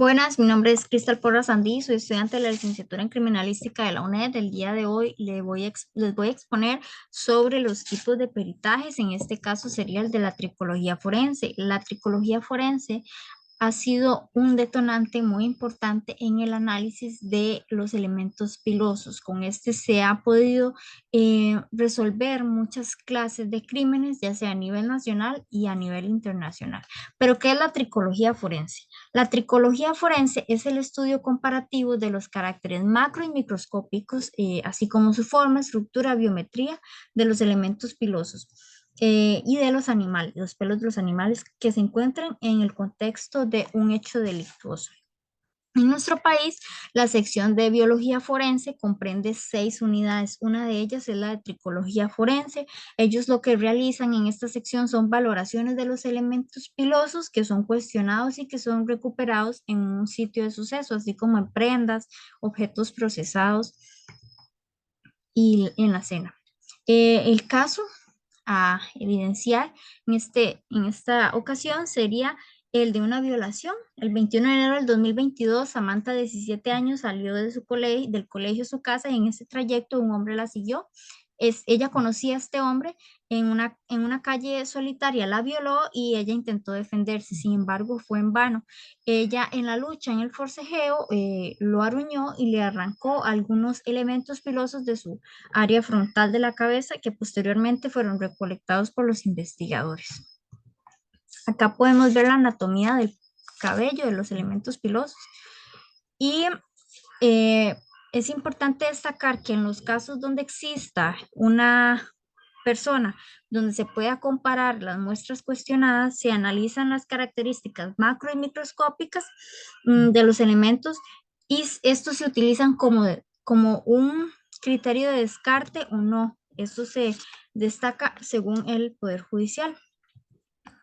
Buenas, mi nombre es Cristal Porras Sandí, soy estudiante de la licenciatura en Criminalística de la UNED. El día de hoy les voy a exponer sobre los tipos de peritajes. En este caso sería el de la tricología forense. La tricología forense ha sido un detonante muy importante en el análisis de los elementos pilosos. Con este se ha podido resolver muchas clases de crímenes, ya sea a nivel nacional y a nivel internacional. Pero, ¿qué es la tricología forense? La tricología forense es el estudio comparativo de los caracteres macro y microscópicos, así como su forma, estructura, biometría de los elementos pilosos y de los animales, los pelos de los animales que se encuentran en el contexto de un hecho delictuoso. En nuestro país, la sección de biología forense comprende 6 unidades. Una de ellas es la de tricología forense. Ellos lo que realizan en esta sección son valoraciones de los elementos pilosos que son cuestionados y que son recuperados en un sitio de suceso, así como en prendas, objetos procesados y en la escena. El caso a evidenciar en esta ocasión sería el de una violación. El 21 de enero del 2022, Samantha, de 17 años, salió de del colegio a su casa y en ese trayecto un hombre la siguió. Ella conocía a este hombre en una calle solitaria, la violó y ella intentó defenderse, sin embargo fue en vano. Ella en la lucha, en el forcejeo, lo aruñó y le arrancó algunos elementos pilosos de su área frontal de la cabeza que posteriormente fueron recolectados por los investigadores. Acá podemos ver la anatomía del cabello, de los elementos pilosos. Y eh, es importante destacar que en los casos donde exista una persona donde se pueda comparar las muestras cuestionadas, se analizan las características macro y microscópicas de los elementos y estos se utilizan como un criterio de descarte o no. Esto se destaca según el Poder Judicial.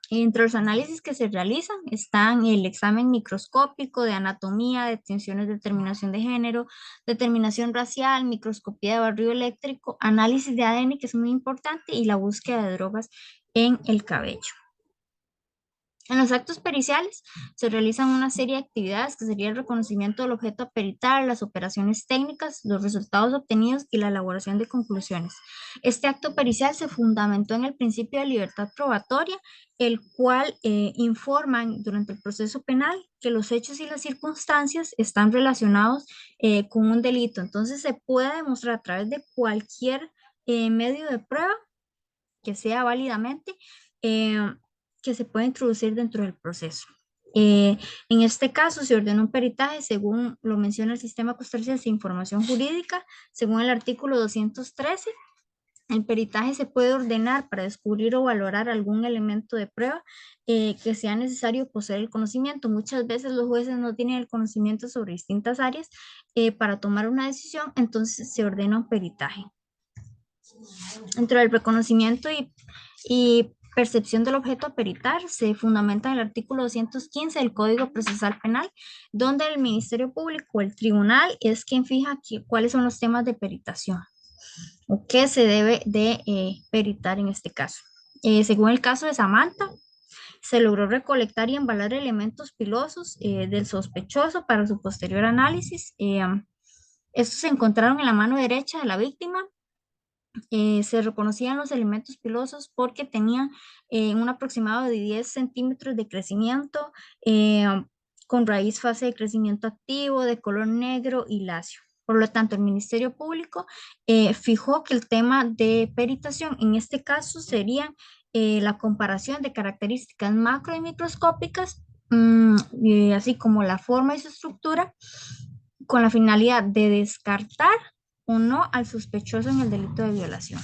Entre los análisis que se realizan están el examen microscópico de anatomía, detenciones de determinación de género, determinación racial, microscopía de barrido eléctrico, análisis de ADN, que es muy importante, y la búsqueda de drogas en el cabello. En los actos periciales se realizan una serie de actividades que sería el reconocimiento del objeto perital, las operaciones técnicas, los resultados obtenidos y la elaboración de conclusiones. Este acto pericial se fundamentó en el principio de libertad probatoria, el cual informan durante el proceso penal que los hechos y las circunstancias están relacionados con un delito. Entonces se puede demostrar a través de cualquier medio de prueba que sea válidamente, eh, que se puede introducir dentro del proceso. En este caso, se ordena un peritaje según lo menciona el Sistema Costarricense de Información Jurídica, según el artículo 213. El peritaje se puede ordenar para descubrir o valorar algún elemento de prueba que sea necesario poseer el conocimiento. Muchas veces los jueces no tienen el conocimiento sobre distintas áreas para tomar una decisión, entonces se ordena un peritaje. Dentro del reconocimiento y percepción del objeto a peritar se fundamenta en el artículo 215 del Código Procesal Penal, donde el Ministerio Público o el tribunal es quien fija cuáles son los temas de peritación o qué se debe de peritar en este caso. Según el caso de Samantha, se logró recolectar y embalar elementos pilosos del sospechoso para su posterior análisis. Estos se encontraron en la mano derecha de la víctima. Se reconocían los elementos pilosos porque tenían un aproximado de 10 centímetros de crecimiento, eh, con raíz fase de crecimiento activo, de color negro y lacio. Por lo tanto, el Ministerio Público fijó que el tema de peritación en este caso sería la comparación de características macro y microscópicas, así como la forma y su estructura, con la finalidad de descartar o no al sospechoso en el delito de violación.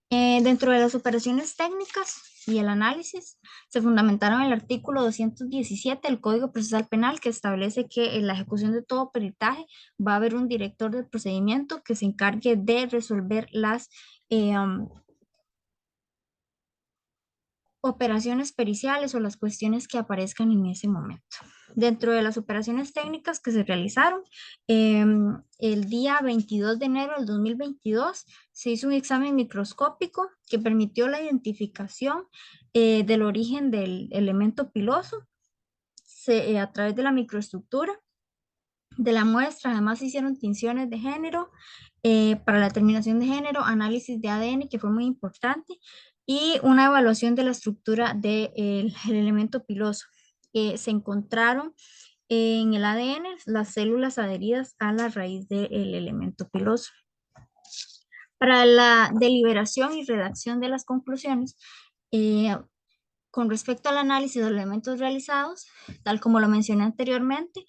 Dentro de las operaciones técnicas y el análisis, se fundamentaron en el artículo 217 del Código Procesal Penal, que establece que en la ejecución de todo peritaje va a haber un director del procedimiento que se encargue de resolver las operaciones periciales o las cuestiones que aparezcan en ese momento. Dentro de las operaciones técnicas que se realizaron, el día 22 de enero del 2022 se hizo un examen microscópico que permitió la identificación del origen del elemento piloso. a través de la microestructura de la muestra. Además, se hicieron tinciones de género para la determinación de género, análisis de ADN, que fue muy importante, y una evaluación de la estructura del el elemento piloso. Se encontraron en el ADN las células adheridas a la raíz del elemento piloso. Para la deliberación y redacción de las conclusiones, eh, con respecto al análisis de los elementos realizados, tal como lo mencioné anteriormente,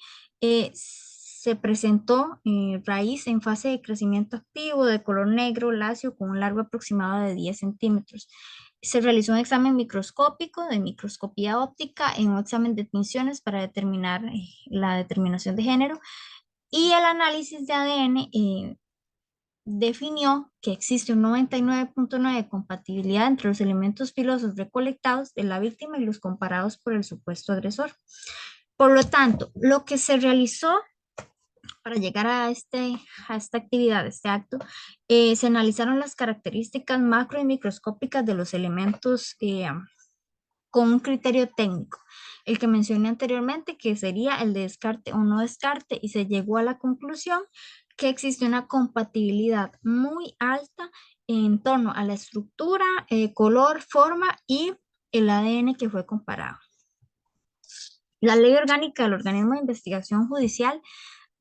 se presentó raíz en fase de crecimiento activo de color negro lacio con un largo aproximado de 10 centímetros. Se realizó un examen microscópico de microscopía óptica en un examen de tinciones para determinar la determinación de género, y el análisis de ADN definió que existe un 99.9 de compatibilidad entre los elementos filosos recolectados de la víctima y los comparados por el supuesto agresor. Por lo tanto, lo que se realizó para llegar a esta actividad, a este acto, se analizaron las características macro y microscópicas de los elementos con un criterio técnico, el que mencioné anteriormente, que sería el de descarte o no descarte, y se llegó a la conclusión que existe una compatibilidad muy alta en torno a la estructura, color, forma y el ADN que fue comparado. La ley orgánica del organismo de investigación judicial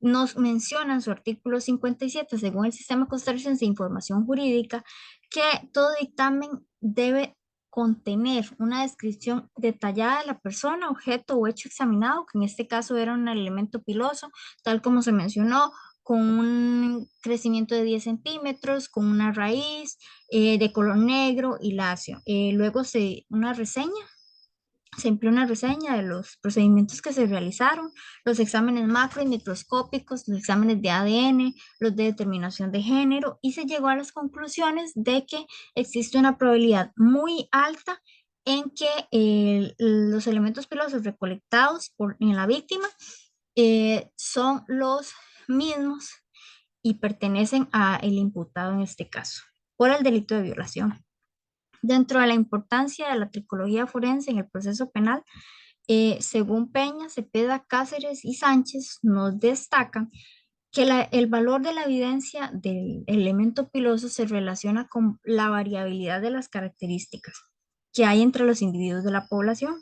nos menciona en su artículo 57, según el Sistema Costarricense de Información Jurídica, que todo dictamen debe contener una descripción detallada de la persona, objeto o hecho examinado, que en este caso era un elemento piloso, tal como se mencionó, con un crecimiento de 10 centímetros, con una raíz de color negro y lacio. Luego una reseña, se empleó una reseña de los procedimientos que se realizaron, los exámenes macro y microscópicos, los exámenes de ADN, los de determinación de género, y se llegó a las conclusiones de que existe una probabilidad muy alta en que los elementos pilosos recolectados en la víctima son los mismos y pertenecen a el imputado en este caso, por el delito de violación. Dentro de la importancia de la tricología forense en el proceso penal, según Peña, Cepeda, Cáceres y Sánchez, nos destacan que el valor de la evidencia del elemento piloso se relaciona con la variabilidad de las características que hay entre los individuos de la población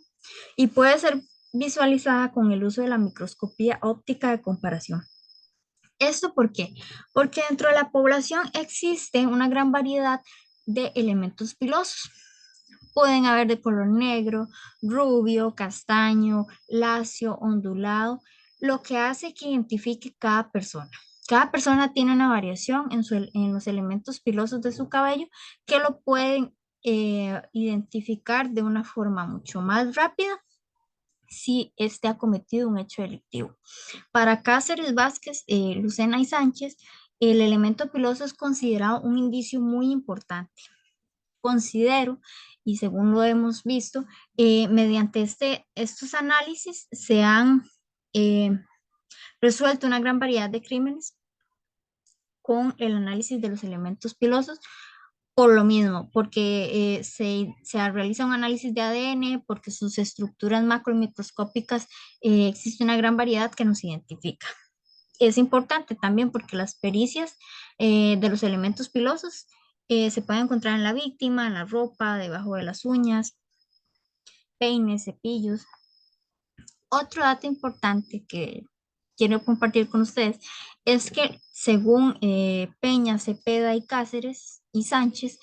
y puede ser visualizada con el uso de la microscopía óptica de comparación. ¿Esto por qué? Porque dentro de la población existe una gran variedad de elementos pilosos. Pueden haber de color negro, rubio, castaño, lacio, ondulado, lo que hace que identifique cada persona. Cada persona tiene una variación en los elementos pilosos de su cabello que lo pueden identificar de una forma mucho más rápida si este ha cometido un hecho delictivo. Para Cáceres, Vázquez, Lucena y Sánchez, el elemento piloso es considerado un indicio muy importante. Considero, y según lo hemos visto, mediante estos análisis se han eh, resuelto una gran variedad de crímenes con el análisis de los elementos pilosos, por lo mismo, porque se realiza un análisis de ADN, porque sus estructuras macro y microscópicas existe una gran variedad que nos identifica. Es importante también porque las pericias de los elementos pilosos se pueden encontrar en la víctima, en la ropa, debajo de las uñas, peines, cepillos. Otro dato importante que quiero compartir con ustedes es que según Peña, Cepeda y Cáceres y Sánchez,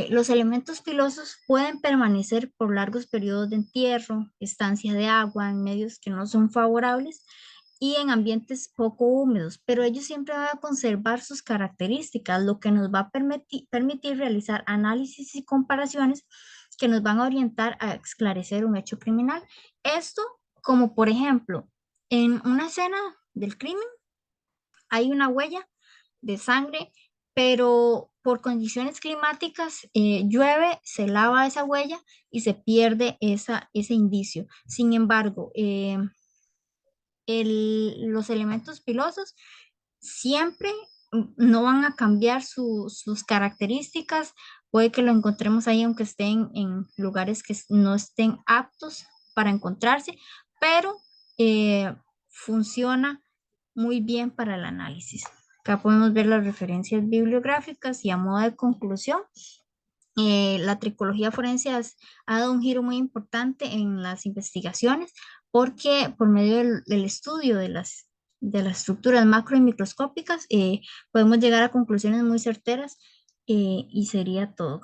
los elementos pilosos pueden permanecer por largos periodos de entierro, estancia de agua en medios que no son favorables y en ambientes poco húmedos, pero ellos siempre van a conservar sus características, lo que nos va a permitir realizar análisis y comparaciones que nos van a orientar a esclarecer un hecho criminal. Esto, como por ejemplo, en una escena del crimen hay una huella de sangre, pero por condiciones climáticas llueve, se lava esa huella y se pierde ese indicio. Sin embargo, los elementos pilosos siempre no van a cambiar sus características. Puede que lo encontremos ahí aunque estén en lugares que no estén aptos para encontrarse, pero funciona muy bien para el análisis. Acá podemos ver las referencias bibliográficas y a modo de conclusión, la tricología forense ha dado un giro muy importante en las investigaciones porque por medio del estudio de las estructuras macro y microscópicas podemos llegar a conclusiones muy certeras y sería todo.